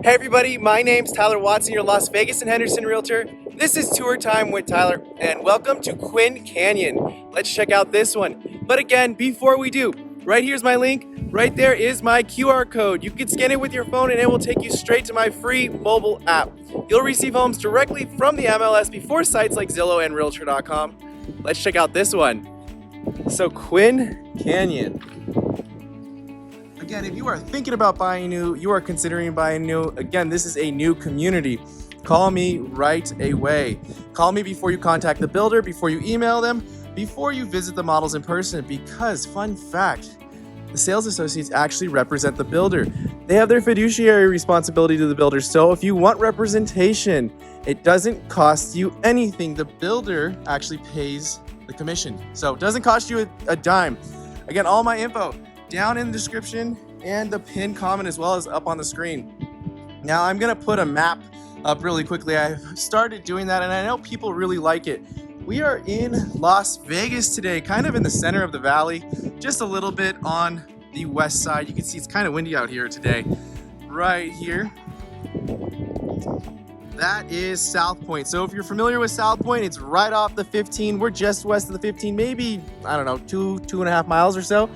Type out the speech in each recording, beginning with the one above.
Hey everybody, my name's Tyler Watson, your Las Vegas and Henderson Realtor. This is Tour Time with Tyler, and welcome to Quinn Canyon. Let's check out this one. But again, before we do, right here's my link. Right there is my QR code. You can scan it with your phone and it will take you straight to my free mobile app. You'll receive homes directly from the MLS before sites like Zillow and Realtor.com. Let's check out this one. So Quinn Canyon. Again, if you are thinking about buying new, you are considering buying new, again, this is a new community. Call me right away. Call me before you contact the builder, before you email them, before you visit the models in person, because fun fact, the sales associates actually represent the builder. They have their fiduciary responsibility to the builder. So if you want representation, it doesn't cost you anything. The builder actually pays the commission. So it doesn't cost you a dime. Again, all my info down in the description and the pinned comment as well as up on the screen. Now I'm gonna put a map up really quickly. I started doing that and I know people really like it. We are in Las Vegas today, kind of in the center of the valley, just a little bit on the west side. You can see it's kind of windy out here today. Right here, that is South Point. So if you're familiar with South Point, it's right off the 15. We're just west of the 15, maybe, I don't know, two and a half miles or so.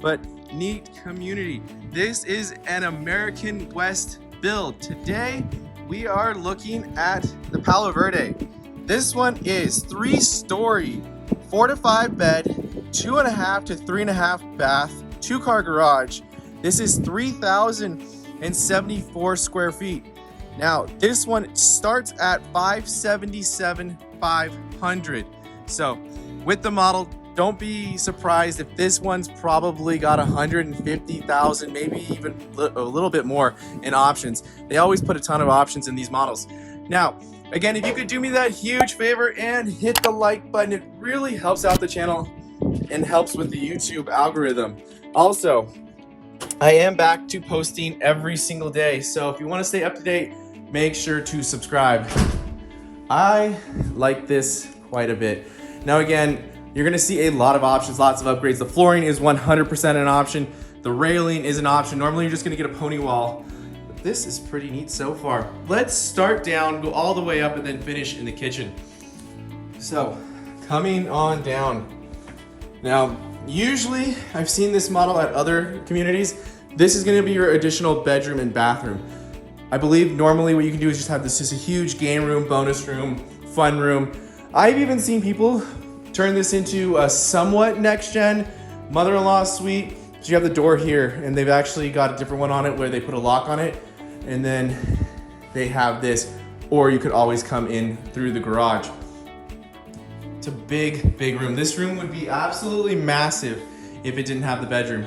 But neat community. This is an American West build. Today, we are looking at the Paloverde. This one is 3-story, 4 to 5 bed, 2.5 to 3.5 bath, 2-car garage. This is 3,074 square feet. Now, this one starts at $577,500. So, with the model, don't be surprised if this one's probably got 150,000, maybe even a little bit more in options. They always put a ton of options in these models. Now, again, if you could do me that huge favor and hit the like button, it really helps out the channel and helps with the YouTube algorithm. Also, I am back to posting every single day. So if you want to stay up to date, make sure to subscribe. I like this quite a bit. Now, again, you're gonna see a lot of options, lots of upgrades. The flooring is 100% an option. The railing is an option. Normally you're just gonna get a pony wall. But this is pretty neat so far. Let's start down, go all the way up and then finish in the kitchen. So, coming on down. Now, usually I've seen this model at other communities. This is gonna be your additional bedroom and bathroom. I believe normally what you can do is just have this as a huge game room, bonus room, fun room. I've even seen people turn this into a somewhat next-gen mother-in-law suite. So you have the door here, and they've actually got a different one on it where they put a lock on it, and then they have this, or you could always come in through the garage. It's a big, big room. This room would be absolutely massive if it didn't have the bedroom.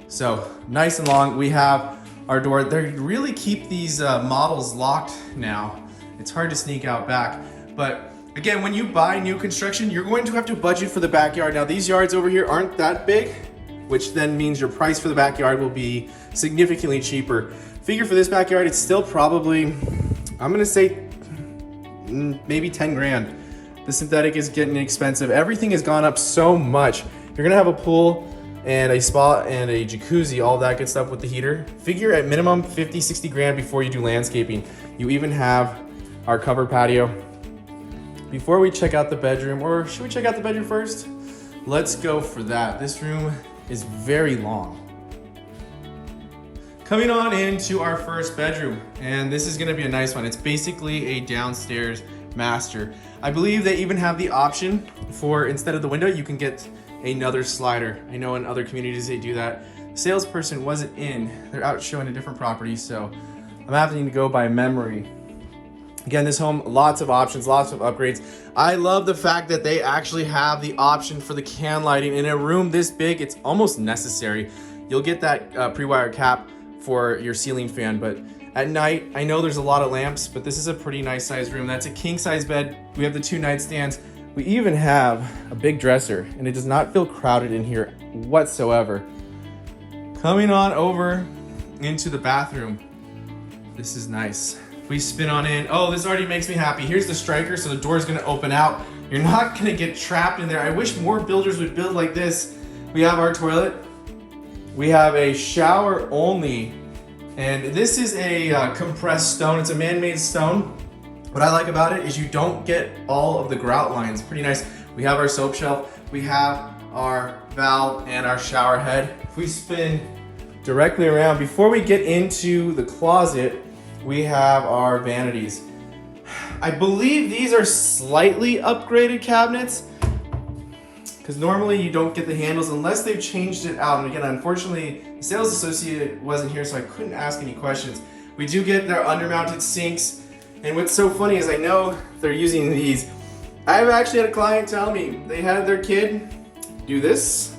So nice and long. We have our door. They really keep these models locked now. It's hard to sneak out back, but again, when you buy new construction, you're going to have to budget for the backyard. Now, these yards over here aren't that big, which then means your price for the backyard will be significantly cheaper. Figure for this backyard, it's still probably, I'm gonna say maybe 10 grand. The synthetic is getting expensive. Everything has gone up so much. You're gonna have a pool and a spa and a jacuzzi, all that good stuff with the heater. Figure at minimum 50, 60 grand before you do landscaping. You even have our covered patio. Before we check out the bedroom, or should we check out the bedroom first? Let's go for that. This room is very long. Coming on into our first bedroom, and this is gonna be a nice one. It's basically a downstairs master. I believe they even have the option for, instead of the window, you can get another slider. I know in other communities they do that. The salesperson wasn't in. They're out showing a different property, so I'm having to go by memory. Again, this home, lots of options, lots of upgrades. I love the fact that they actually have the option for the can lighting. In a room this big, it's almost necessary. You'll get that pre-wire cap for your ceiling fan, but at night, I know there's a lot of lamps, but this is a pretty nice sized room. That's a king size bed. We have the 2 nightstands. We even have a big dresser, and it does not feel crowded in here whatsoever. Coming on over into the bathroom. This is nice. We spin on in. Oh, this already makes me happy. Here's the striker, so the door is gonna open out. You're not gonna get trapped in there. I wish more builders would build like this. We have our toilet. We have a shower only And this is a compressed stone. It's a man-made stone. What I like about it is you don't get all of the grout lines. Pretty nice. We have our soap shelf, we have our valve and our shower head. If we spin directly around, before we get into the closet, we have our vanities. I believe these are slightly upgraded cabinets, because normally you don't get the handles unless they've changed it out. And again, unfortunately, the sales associate wasn't here, so I couldn't ask any questions. We do get their undermounted sinks. And what's so funny is I know they're using these. I've actually had a client tell me they had their kid do this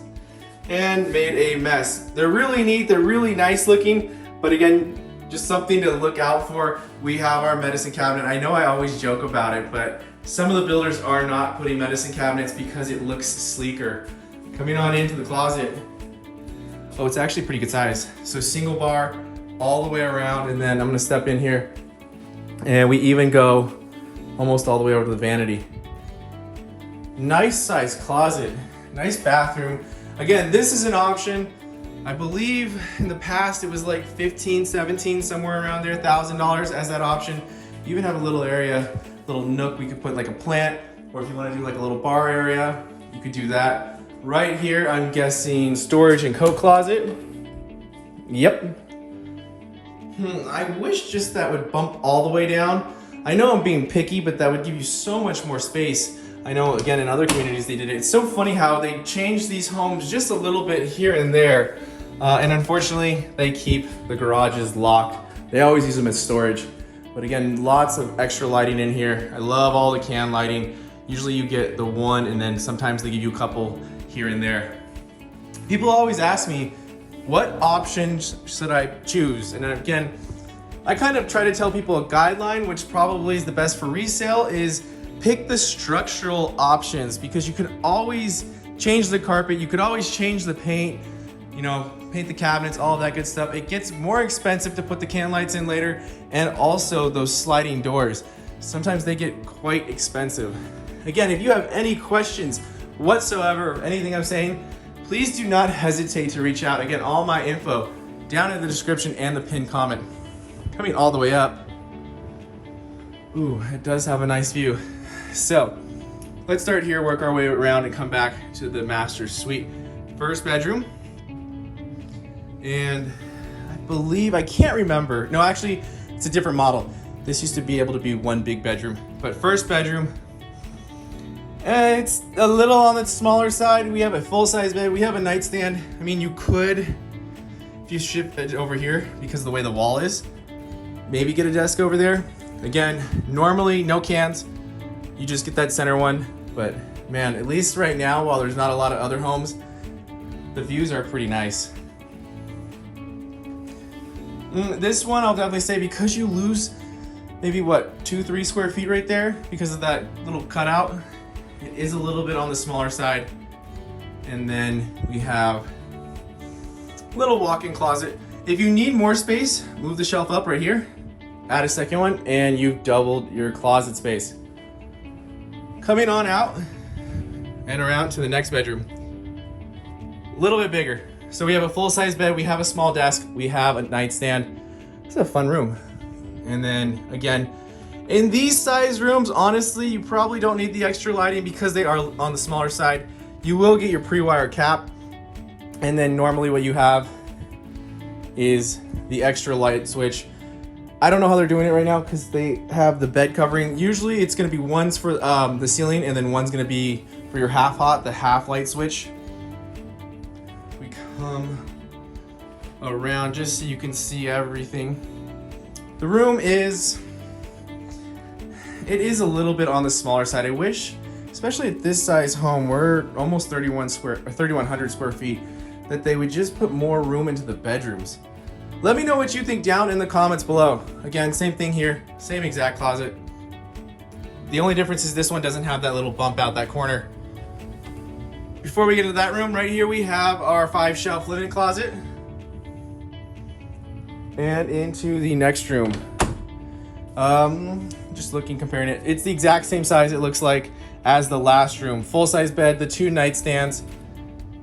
and made a mess. They're really neat, they're really nice looking, but again, just something to look out for. We have our medicine cabinet. I know I always joke about it, but some of the builders are not putting medicine cabinets because it looks sleeker. Coming on into the closet. Oh, it's actually pretty good size. So single bar all the way around, and then I'm gonna step in here. And we even go almost all the way over to the vanity. Nice size closet, nice bathroom. Again, this is an option. I believe in the past it was like 15, 17, somewhere around there, $1,000 as that option. You even have a little area, little nook we could put like a plant, or if you want to do like a little bar area, you could do that. Right here, I'm guessing storage and coat closet. Yep. I wish just that would bump all the way down. I know I'm being picky, but that would give you so much more space. I know, again, in other communities they did it. It's so funny how they changed these homes just a little bit here and there. And unfortunately, they keep the garages locked. They always use them as storage. But again, lots of extra lighting in here. I love all the can lighting. Usually you get the one, and then sometimes they give you a couple here and there. People always ask me, what options should I choose? And again, I kind of try to tell people a guideline, which probably is the best for resale, is pick the structural options, because you can always change the carpet, you could always change the paint, you know, paint the cabinets, all of that good stuff. It gets more expensive to put the can lights in later, and also those sliding doors. Sometimes they get quite expensive. Again, if you have any questions whatsoever of anything I'm saying, please do not hesitate to reach out. Again, all my info down in the description and the pinned comment. Coming all the way up. Ooh, it does have a nice view. So let's start here, work our way around and come back to the master suite. First bedroom. And I believe, I can't remember. No, actually, it's a different model. This used to be able to be one big bedroom, but first bedroom, it's a little on the smaller side. We have a full-size bed. We have a nightstand. I mean, you could, if you shift it over here because of the way the wall is, maybe get a desk over there. Again, normally no cans. You just get that center one. But man, at least right now, while there's not a lot of other homes, the views are pretty nice. This one, I'll definitely say, because you lose maybe what, 2-3 square feet right there because of that little cutout. It is a little bit on the smaller side. And then we have a little walk-in closet. If you need more space, move the shelf up right here, add a second one, and you've doubled your closet space. Coming on out and around to the next bedroom. A little bit bigger. So we have a full-size bed, we have a small desk, we have a nightstand. It's a fun room. And then again, in these size rooms, honestly, you probably don't need the extra lighting because they are on the smaller side. You will get your pre-wire cap. And then normally what you have is the extra light switch. I don't know how they're doing it right now because they have the bed covering. Usually it's gonna be one's for the ceiling, and then one's gonna be for your half hot, the half light switch. We come around just so you can see everything. The room is, it is a little bit on the smaller side. I wish, especially at this size home, we're almost 3,100 square feet, that they would just put more room into the bedrooms. Let me know what you think down in the comments below. Again, same thing here, same exact closet. The only difference is this one doesn't have that little bump out that corner. Before we get into that room, right here we have our 5-shelf linen closet. And into the next room. Just looking, comparing it. It's the exact same size, it looks like, as the last room. Full-size bed, the 2 nightstands.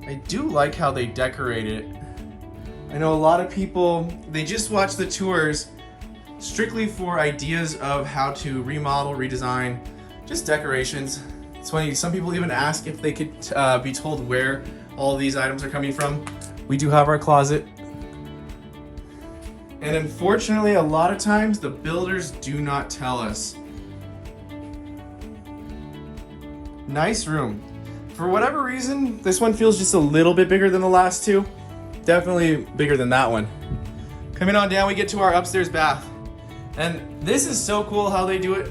I do like how they decorate it. I know a lot of people, they just watch the tours strictly for ideas of how to remodel, redesign, just decorations. It's funny, some people even ask if they could be told where all these items are coming from. We do have our closet. And unfortunately, a lot of times the builders do not tell us. Nice room. For whatever reason, this one feels just a little bit bigger than the last two. Definitely bigger than that one. Coming on down, we get to our upstairs bath. And this is so cool how they do it.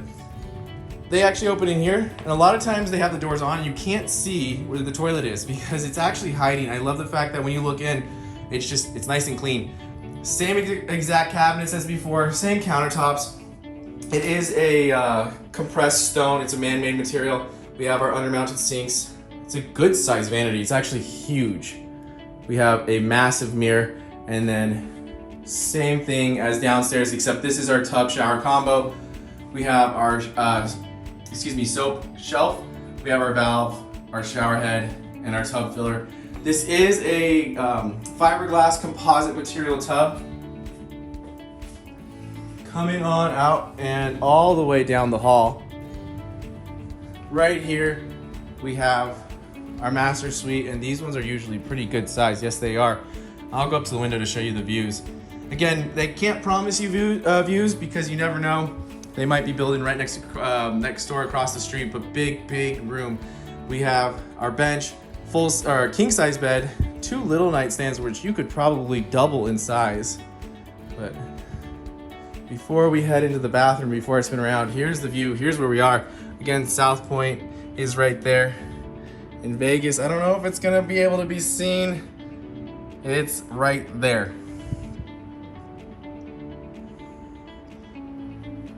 They actually open in here, and a lot of times they have the doors on and you can't see where the toilet is because it's actually hiding. I love the fact that when you look in, it's nice and clean. Same exact cabinets as before, same countertops. It is a compressed stone, it's a man-made material. We have our undermounted sinks. It's a good size vanity, it's actually huge. We have a massive mirror, and then same thing as downstairs, except this is our tub shower combo. We have our soap shelf. We have our valve, our shower head, and our tub filler. This is a fiberglass composite material tub. Coming on out and all the way down the hall. Right here, we have our master suite, and these ones are usually pretty good size. Yes, they are. I'll go up to the window to show you the views. Again, they can't promise you views because you never know. They might be building right next door across the street, but big room. We have our bench, full or king size bed, 2 little nightstands, which you could probably double in size. But before we head into the bathroom, before I spin around, here's the view. Here's where we are. Again, South Point is right there in Vegas. I don't know if it's gonna be able to be seen. It's right there.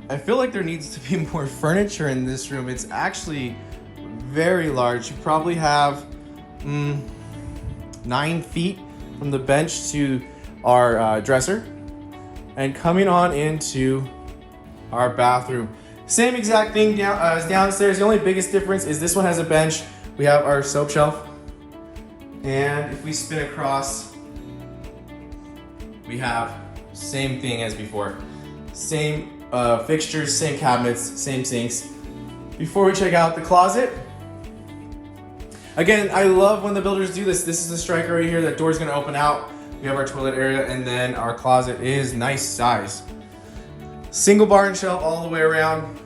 I feel like there needs to be more furniture in this room. It's actually very large. You probably have 9 feet from the bench to our dresser. And coming on into our bathroom. Same exact thing as downstairs. The only biggest difference is this one has a bench. We have our soap shelf. And if we spin across, we have same thing as before. Same fixtures, same cabinets, same sinks. Before we check out the closet, again, I love when the builders do this. This is the striker right here. That door's gonna open out. We have our toilet area, and then our closet is nice size. Single bar and shelf all the way around,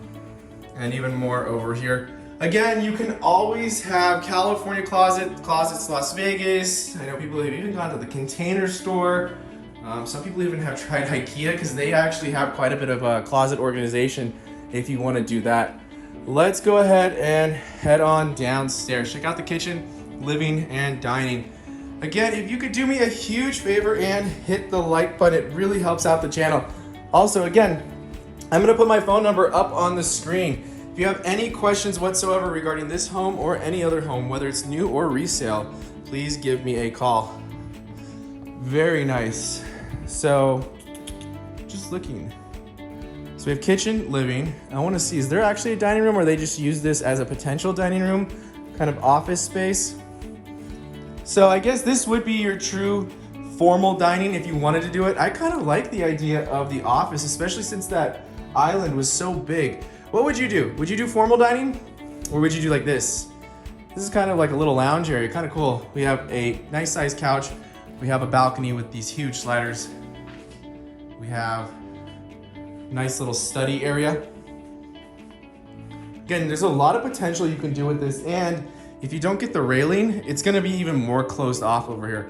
and even more over here. Again, you can always have California closets Las Vegas. I know people have even gone to the Container Store. Some people even have tried IKEA because they actually have quite a bit of closet organization if you want to do that. Let's go ahead and head on downstairs. Check out the kitchen, living, and dining. Again, if you could do me a huge favor and hit the like button, it really helps out the channel. Also, again, I'm gonna put my phone number up on the screen. If you have any questions whatsoever regarding this home or any other home, whether it's new or resale, please give me a call. Very nice. So, just looking. So we have kitchen, living. I wanna see, is there actually a dining room, or they just use this as a potential dining room, kind of office space? So I guess this would be your true formal dining if you wanted to do it. I kind of like the idea of the office, especially since that island was so big. What would you do? Would you do formal dining, or would you do like this? This is kind of like a little lounge area, kind of cool. We have a nice sized couch. We have a balcony with these huge sliders. We have a nice little study area. Again, there's a lot of potential you can do with this, and if you don't get the railing, it's gonna be even more closed off over here.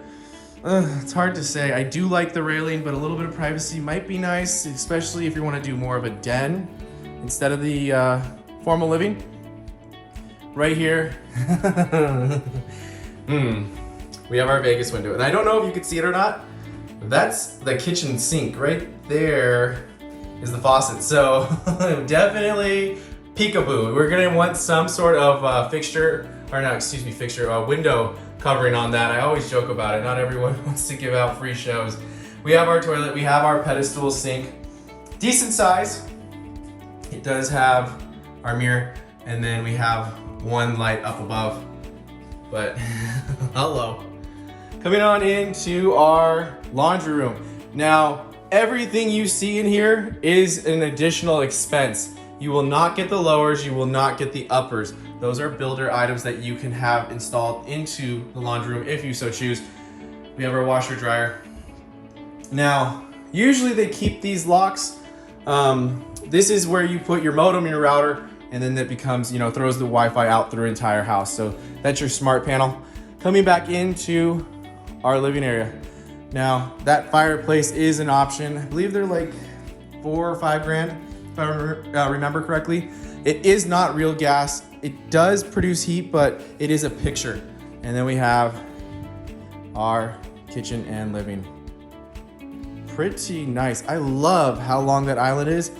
It's hard to say. I do like the railing, but a little bit of privacy might be nice, especially if you wanna do more of a den instead of the formal living. Right here, we have our Vegas window. And I don't know if you can see it or not. That's the kitchen sink. Right there is the faucet. So definitely peekaboo. We're gonna want some sort of window covering on that. I always joke about it. Not everyone wants to give out free shows. We have our toilet, we have our pedestal sink. Decent size. It does have our mirror, and then we have one light up above. But hello. Coming on into our laundry room. Now, everything you see in here is an additional expense. You will not get the lowers, you will not get the uppers. Those are builder items that you can have installed into the laundry room if you so choose. We have our washer dryer. Now, usually they keep these locks. This is where you put your modem, your router, and then that becomes, throws the Wi-Fi out through your entire house. So that's your smart panel. Coming back into our living area. Now, that fireplace is an option. I believe they're like $4 or $5 grand, if I remember correctly. It is not real gas. It does produce heat, but it is a picture. And then we have our kitchen and living. Pretty nice. I love how long that island is.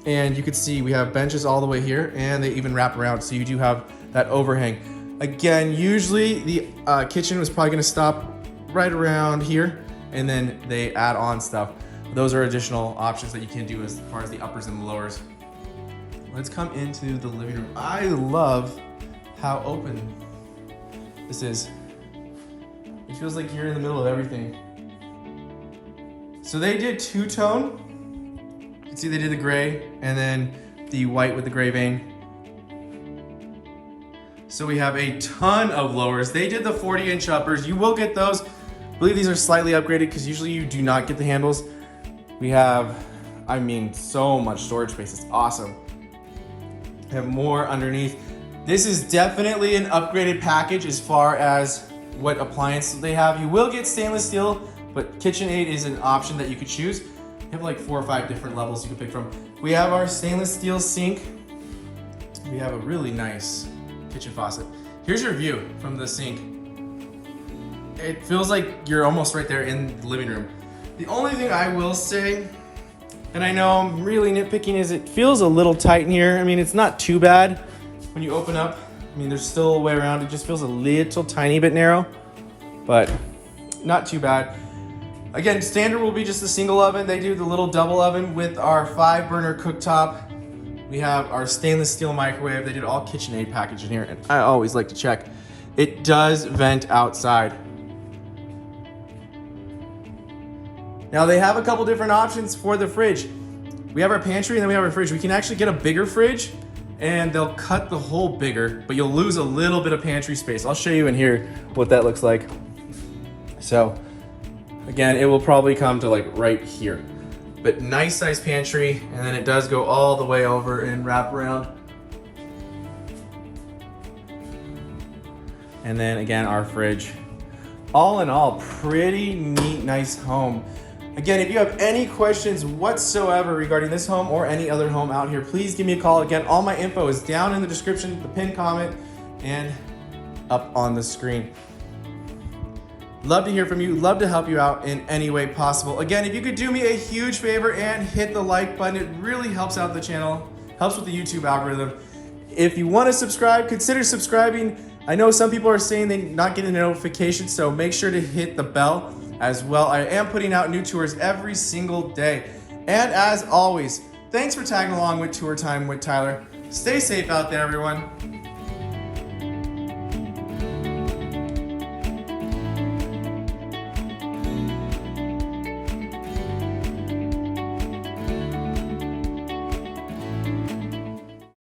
And you can see we have benches all the way here, and they even wrap around, so you do have that overhang. Again, usually the kitchen was probably gonna stop right around here, and then they add on stuff. Those are additional options that you can do as far as the uppers and the lowers. Let's come into the living room. I love how open this is. It feels like you're in the middle of everything. So they did two-tone. You can see they did the gray and then the white with the gray vein. So we have a ton of lowers. They did the 40-inch uppers. You will get those. I believe these are slightly upgraded because usually you do not get the handles. We have, so much storage space. It's awesome. We have more underneath. This is definitely an upgraded package as far as what appliances they have. You will get stainless steel, but KitchenAid is an option that you could choose. You have like 4 or 5 different levels you can pick from. We have our stainless steel sink. We have a really nice kitchen faucet. Here's your view from the sink. It feels like you're almost right there in the living room. The only thing I will say, and I know I'm really nitpicking, is it feels a little tight in here. It's not too bad when you open up. There's still a way around. It just feels a little tiny bit narrow, but not too bad. Again, standard will be just a single oven. They do the little double oven with our 5-burner cooktop. We have our stainless steel microwave. They did all KitchenAid package in here, and I always like to check. It does vent outside. Now they have a couple different options for the fridge. We have our pantry and then we have our fridge. We can actually get a bigger fridge and they'll cut the hole bigger, but you'll lose a little bit of pantry space. I'll show you in here what that looks like. So again, it will probably come to like right here, but nice size pantry. And then it does go all the way over and wrap around. And then again, our fridge. All in all, pretty neat, nice home. Again, if you have any questions whatsoever regarding this home or any other home out here, please give me a call. Again, all my info is down in the description, the pinned comment, and up on the screen. Love to hear from you. Love to help you out in any way possible. Again, if you could do me a huge favor and hit the like button, it really helps out the channel, helps with the YouTube algorithm. If you want to subscribe, consider subscribing. I know some people are saying they're not getting a notification, so make sure to hit the bell as well. I am putting out new tours every single day. And as always, thanks for tagging along with Tour Time with Tyler. Stay safe out there, everyone.